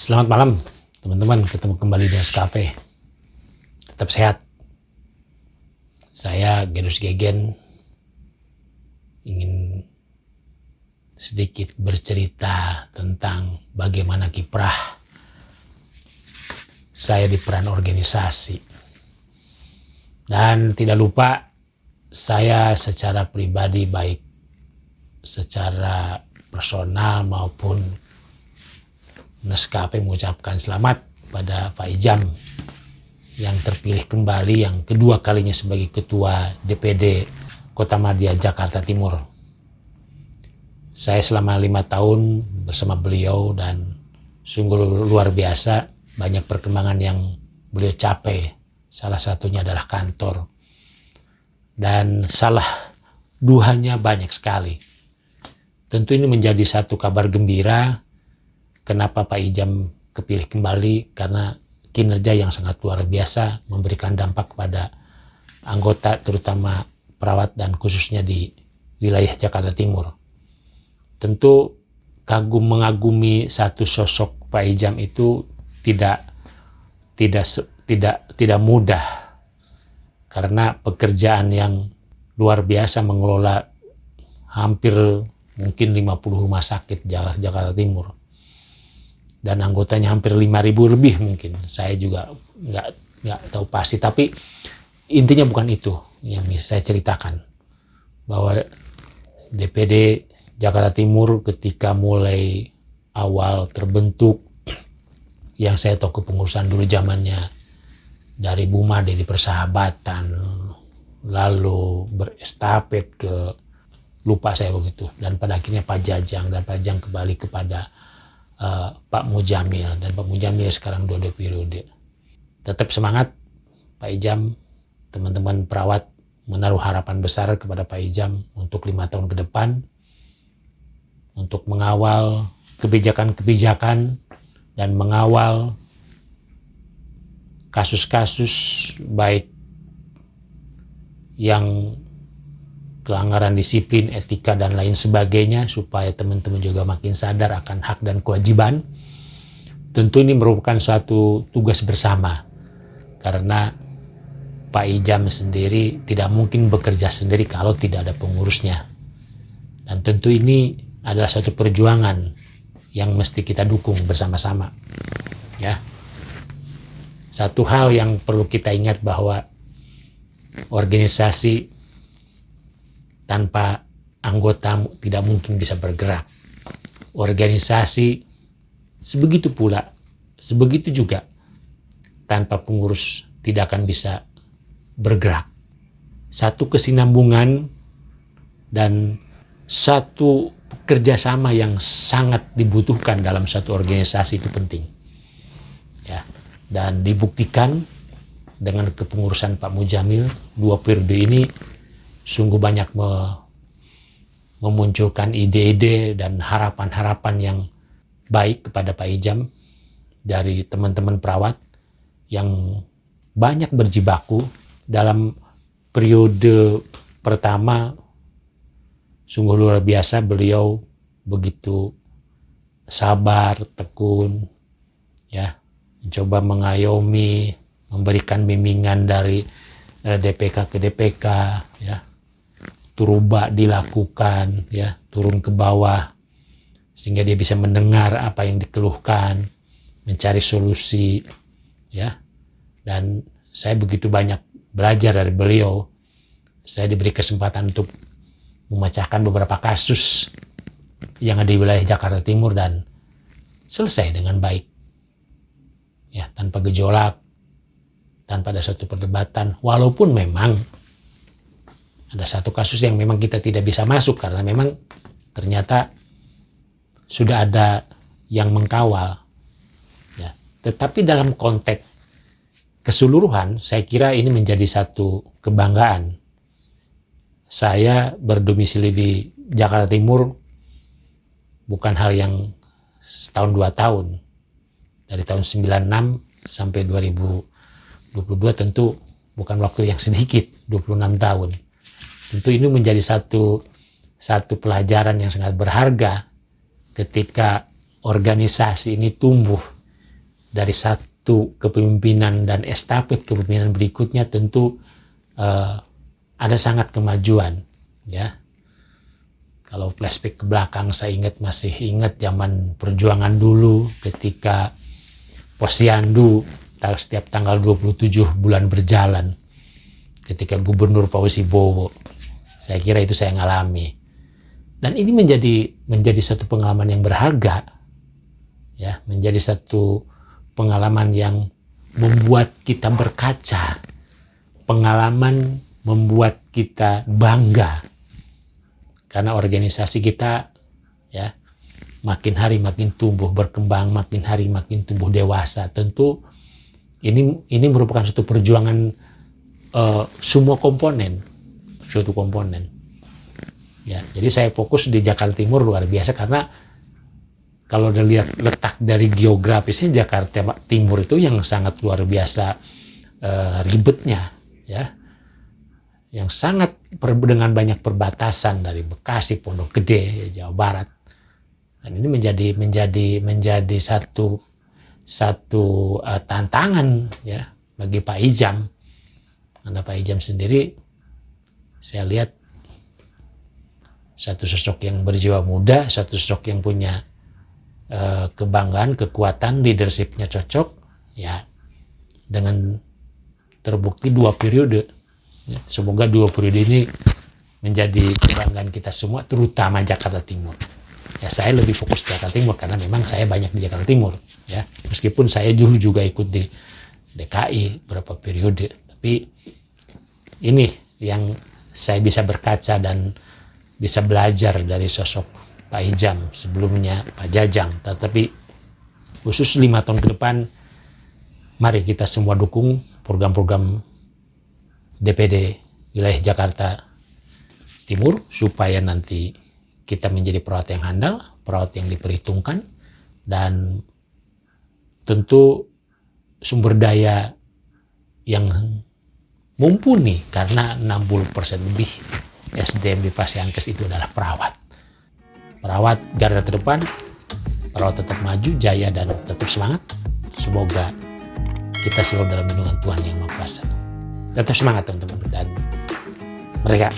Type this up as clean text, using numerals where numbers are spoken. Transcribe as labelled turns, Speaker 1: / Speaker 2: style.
Speaker 1: Selamat malam teman-teman, ketemu kembali di Nescafe. Tetap sehat. Saya Genus Gegen ingin sedikit bercerita tentang bagaimana kiprah saya di peran organisasi. Dan tidak lupa, saya secara pribadi, baik secara personal maupun Nescafe mengucapkan selamat pada Pak Ijam yang terpilih kembali yang kedua kalinya sebagai Ketua DPD Kotamadya Jakarta Timur. Saya selama 5 tahun bersama beliau dan sungguh luar biasa, banyak perkembangan yang beliau capai. Salah satunya adalah kantor. Dan salah duhanya banyak sekali. Tentu ini menjadi satu kabar gembira. Kenapa Pak Ijam kepilih kembali? Karena kinerja yang sangat luar biasa, memberikan dampak kepada anggota, terutama perawat dan khususnya di wilayah Jakarta Timur. Tentu mengagumi satu sosok Pak Ijam itu tidak mudah, karena pekerjaan yang luar biasa mengelola hampir mungkin 50 rumah sakit Jakarta Timur. Dan anggotanya hampir 5.000 lebih mungkin. Saya juga nggak tahu pasti, tapi intinya bukan itu yang bisa saya ceritakan. Bahwa DPD Jakarta Timur ketika mulai awal terbentuk, yang saya tahu kepengurusan dulu zamannya dari Bu Made di Persahabatan, lalu berestafet ke lupa saya begitu, dan pada akhirnya Pak Jajang, dan Pak Jajang kembali kepada Pak Mujamil, dan Pak Mujamil sekarang 2 periode. Tetap semangat Pak Ijam, teman-teman perawat menaruh harapan besar kepada Pak Ijam untuk 5 tahun ke depan, untuk mengawal kebijakan-kebijakan dan mengawal kasus-kasus baik yang pelanggaran disiplin, etika, dan lain sebagainya, supaya teman-teman juga makin sadar akan hak dan kewajiban. Tentu ini merupakan suatu tugas bersama, karena Pak Ijam sendiri tidak mungkin bekerja sendiri kalau tidak ada pengurusnya. Dan tentu ini adalah suatu perjuangan yang mesti kita dukung bersama-sama. Ya. Satu hal yang perlu kita ingat bahwa organisasi tanpa anggota tidak mungkin bisa bergerak. Organisasi sebegitu juga tanpa pengurus tidak akan bisa bergerak. Satu kesinambungan dan satu kerjasama yang sangat dibutuhkan dalam satu organisasi itu penting. Ya, dan dibuktikan dengan kepengurusan Pak Mujamil 2 periode ini. Sungguh banyak memunculkan ide-ide dan harapan-harapan yang baik kepada Pak Ijam dari teman-teman perawat yang banyak berjibaku dalam periode pertama. Sungguh luar biasa, beliau begitu sabar, tekun, ya, mencoba mengayomi, memberikan bimbingan dari DPK ke DPK, ya. Turuba dilakukan, ya, turun ke bawah sehingga dia bisa mendengar apa yang dikeluhkan, mencari solusi, ya. Dan saya begitu banyak belajar dari beliau. Saya diberi kesempatan untuk memecahkan beberapa kasus yang ada di wilayah Jakarta Timur dan selesai dengan baik, ya, tanpa gejolak, tanpa ada satu perdebatan. Walaupun memang ada satu kasus yang memang kita tidak bisa masuk karena memang ternyata sudah ada yang mengkawal, ya. Tetapi dalam konteks keseluruhan, saya kira ini menjadi satu kebanggaan. Saya berdomisili di Jakarta Timur bukan hal yang setahun 2 tahun. Dari tahun 96 sampai 2022 tentu bukan waktu yang sedikit, 26 tahun. Tentu ini menjadi satu pelajaran yang sangat berharga ketika organisasi ini tumbuh dari satu kepemimpinan dan estafet kepemimpinan berikutnya tentu ada sangat kemajuan, ya. Kalau flashback ke belakang, saya masih ingat zaman perjuangan dulu ketika Posyandu setiap tanggal 27 bulan berjalan ketika Gubernur Fauzi Bowo. Saya kira itu saya ngalami. Dan ini menjadi satu pengalaman yang berharga, ya, menjadi satu pengalaman yang membuat kita berkaca, pengalaman membuat kita bangga. Karena organisasi kita, ya, makin hari makin tumbuh berkembang, makin hari makin tumbuh dewasa. Tentu ini merupakan suatu perjuangan semua komponen, suatu komponen. Ya, jadi saya fokus di Jakarta Timur luar biasa karena kalau dilihat letak dari geografisnya, Jakarta Timur itu yang sangat luar biasa ribetnya, ya. Yang sangat dengan banyak perbatasan dari Bekasi, Pondok Gede, Jawa Barat. Dan ini menjadi satu tantangan, ya, bagi Pak Ijam. Karena Pak Ijam sendiri saya lihat satu sosok yang berjiwa muda, satu sosok yang punya kebanggaan, kekuatan, leadershipnya cocok, ya, dengan terbukti 2 periode. Ya, semoga 2 periode ini menjadi kebanggaan kita semua, terutama Jakarta Timur. Ya, saya lebih fokus di Jakarta Timur karena memang saya banyak di Jakarta Timur, ya. Meskipun saya dulu juga ikut di DKI beberapa periode, tapi ini yang saya bisa berkaca dan bisa belajar dari sosok Pak Ijam, sebelumnya Pak Jajang. Tetapi khusus 5 tahun ke depan, mari kita semua dukung program-program DPD wilayah Jakarta Timur supaya nanti kita menjadi perawat yang handal, perawat yang diperhitungkan, dan tentu sumber daya yang mumpuni karena 60% lebih SDM di Pasienkes itu adalah perawat. Perawat garda terdepan, perawat tetap maju, jaya, dan tetap semangat. Semoga kita selalu dalam lindungan Tuhan Yang Maha Kuasa. Tetap semangat teman-teman, dan mereka